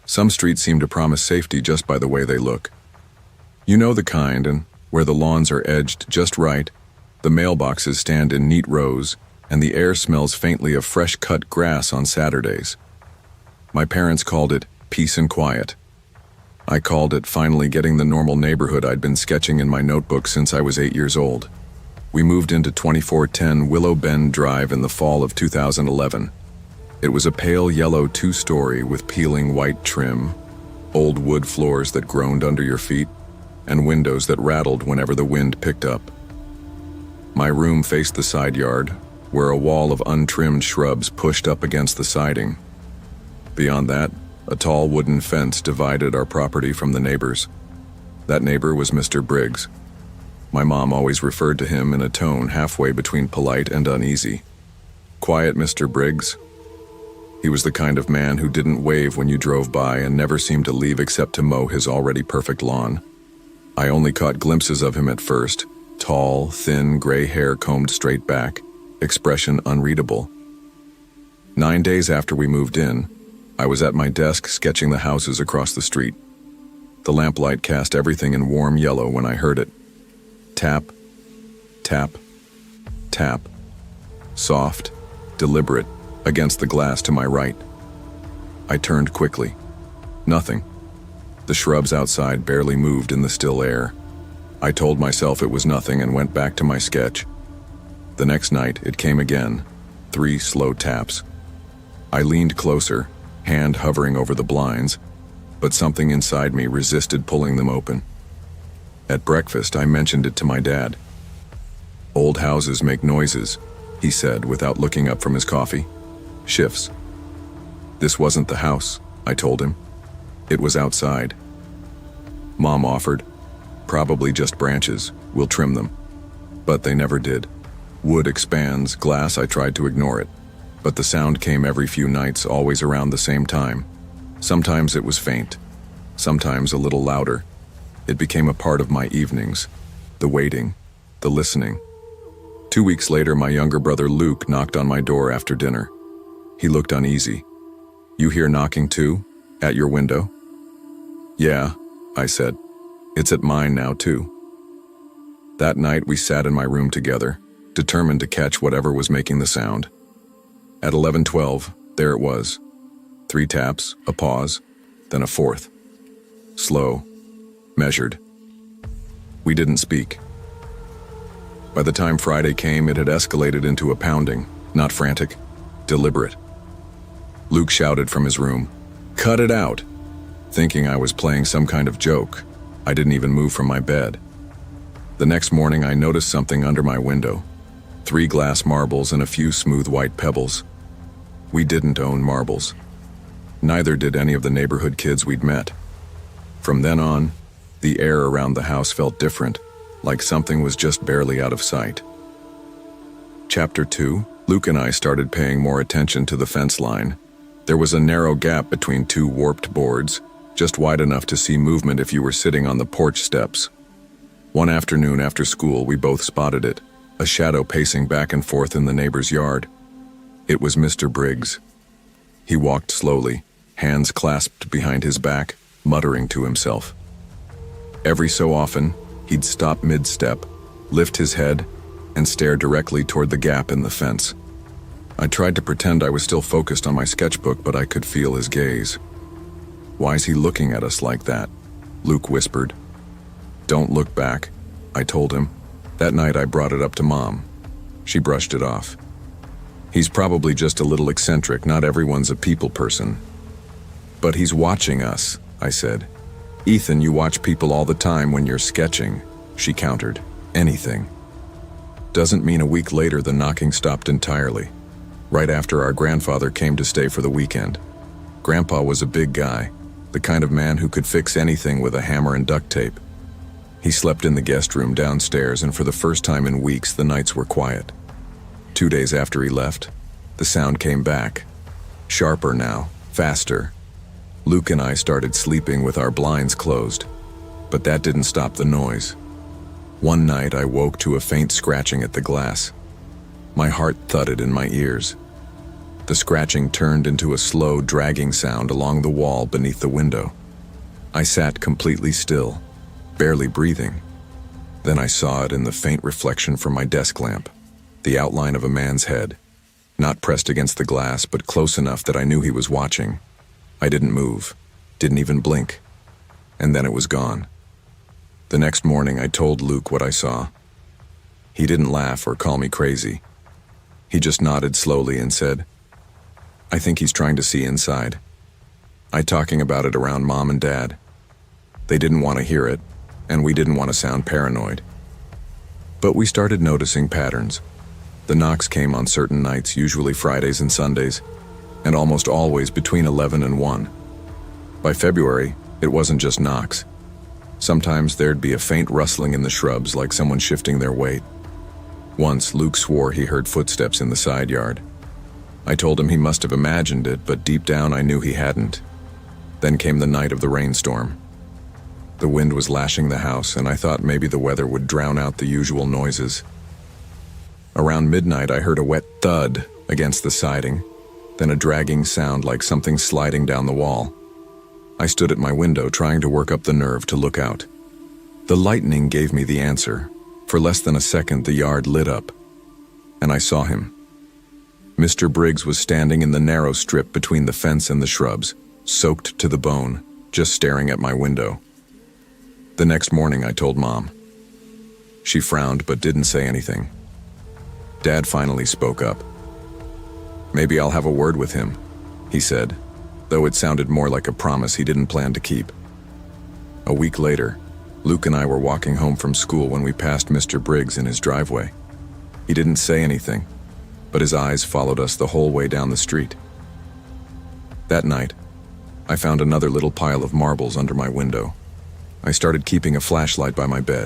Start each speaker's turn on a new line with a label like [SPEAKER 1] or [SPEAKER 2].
[SPEAKER 1] Some streets seem to promise safety just by the way they look. You know the kind, and where the lawns are edged just right, the mailboxes stand in neat rows, and the air smells faintly of fresh-cut grass on Saturdays. My parents called it peace and quiet. I called it finally getting the normal neighborhood I'd been sketching in my notebook since I was 8 years old. We moved into 2410 Willow Bend Drive in the fall of 2011. It was a pale yellow two-story with peeling white trim, old wood floors that groaned under your feet, and windows that rattled whenever the wind picked up. My room faced the side yard, where a wall of untrimmed shrubs pushed up against the siding. Beyond that, a tall wooden fence divided our property from the neighbors. That neighbor was Mr. Briggs. My mom always referred to him in a tone halfway between polite and uneasy. Quiet Mr. Briggs. He was the kind of man who didn't wave when you drove by and never seemed to leave except to mow his already perfect lawn. I only caught glimpses of him at first, tall, thin, gray hair combed straight back, expression unreadable. 9 days after we moved in, I was at my desk sketching the houses across the street. The lamplight cast everything in warm yellow when I heard it. Tap, tap, tap. Soft, deliberate, against the glass to my right. I turned quickly. Nothing. The shrubs outside barely moved in the still air. I told myself it was nothing and went back to my sketch. The next night, it came again, 3 slow taps. I leaned closer, hand hovering over the blinds, but something inside me resisted pulling them open. At breakfast, I mentioned it to my dad. "Old houses make noises," he said without looking up from his coffee. "Shifts." "This wasn't the house," I told him. "It was outside." Mom offered, "Probably just branches. We'll trim them." But they never did. Wood expands, glass, I tried to ignore it. But the sound came every few nights, always around the same time. Sometimes it was faint, sometimes a little louder. It became a part of my evenings, the waiting, the listening. 2 weeks later, my younger brother Luke knocked on my door after dinner. He looked uneasy. "You hear knocking too? At your window?" "Yeah," I said. "It's at mine now too." That night we sat in my room together, determined to catch whatever was making the sound. At 11:12, there it was. 3 taps, a pause, then a 4th. Slow, measured. We didn't speak. By the time Friday came, it had escalated into a pounding, not frantic, deliberate. Luke shouted from his room, "Cut it out!" Thinking I was playing some kind of joke, I didn't even move from my bed. The next morning, I noticed something under my window. 3 glass marbles and a few smooth white pebbles. We didn't own marbles. Neither did any of the neighborhood kids we'd met. From then on, the air around the house felt different, like something was just barely out of sight. Chapter 2, Luke and I started paying more attention to the fence line. There was a narrow gap between 2 warped boards, just wide enough to see movement if you were sitting on the porch steps. One afternoon after school, we both spotted it, a shadow pacing back and forth in the neighbor's yard. It was Mr. Briggs. He walked slowly, hands clasped behind his back, muttering to himself. Every so often, he'd stop mid-step, lift his head, and stare directly toward the gap in the fence. I tried to pretend I was still focused on my sketchbook, but I could feel his gaze. "Why is he looking at us like that?" Luke whispered. "Don't look back," I told him. That night I brought it up to Mom. She brushed it off. "He's probably just a little eccentric, not everyone's a people person." "But he's watching us," I said. "Ethan, you watch people all the time when you're sketching," she countered. "Anything." Doesn't mean a week later the knocking stopped entirely. Right after our grandfather came to stay for the weekend. Grandpa was a big guy, the kind of man who could fix anything with a hammer and duct tape. He slept in the guest room downstairs, and for the first time in weeks, the nights were quiet. 2 days after he left, the sound came back. Sharper now, faster. Luke and I started sleeping with our blinds closed, but that didn't stop the noise. One night I woke to a faint scratching at the glass. My heart thudded in my ears. The scratching turned into a slow, dragging sound along the wall beneath the window. I sat completely still, barely breathing. Then I saw it in the faint reflection from my desk lamp, the outline of a man's head, not pressed against the glass, but close enough that I knew he was watching. I didn't move, didn't even blink, and then it was gone. The next morning, I told Luke what I saw. He didn't laugh or call me crazy. He just nodded slowly and said, "I think he's trying to see inside." I talking about it around Mom and Dad. They didn't want to hear it, and we didn't want to sound paranoid. But we started noticing patterns. The knocks came on certain nights, usually Fridays and Sundays, and almost always between 11 and 1. By February, it wasn't just knocks. Sometimes there'd be a faint rustling in the shrubs, like someone shifting their weight. Once, Luke swore he heard footsteps in the side yard. I told him he must have imagined it, but deep down I knew he hadn't. Then came the night of the rainstorm. The wind was lashing the house, and I thought maybe the weather would drown out the usual noises. Around midnight, I heard a wet thud against the siding, then a dragging sound like something sliding down the wall. I stood at my window trying to work up the nerve to look out. The lightning gave me the answer. For less than a second, the yard lit up, and I saw him. Mr. Briggs was standing in the narrow strip between the fence and the shrubs, soaked to the bone, just staring at my window. The next morning, I told Mom. She frowned but didn't say anything. Dad finally spoke up. "Maybe I'll have a word with him," he said, though it sounded more like a promise he didn't plan to keep. A week later, Luke and I were walking home from school when we passed Mr. Briggs in his driveway. He didn't say anything, but his eyes followed us the whole way down the street. That night, I found another little pile of marbles under my window. I started keeping a flashlight by my bed.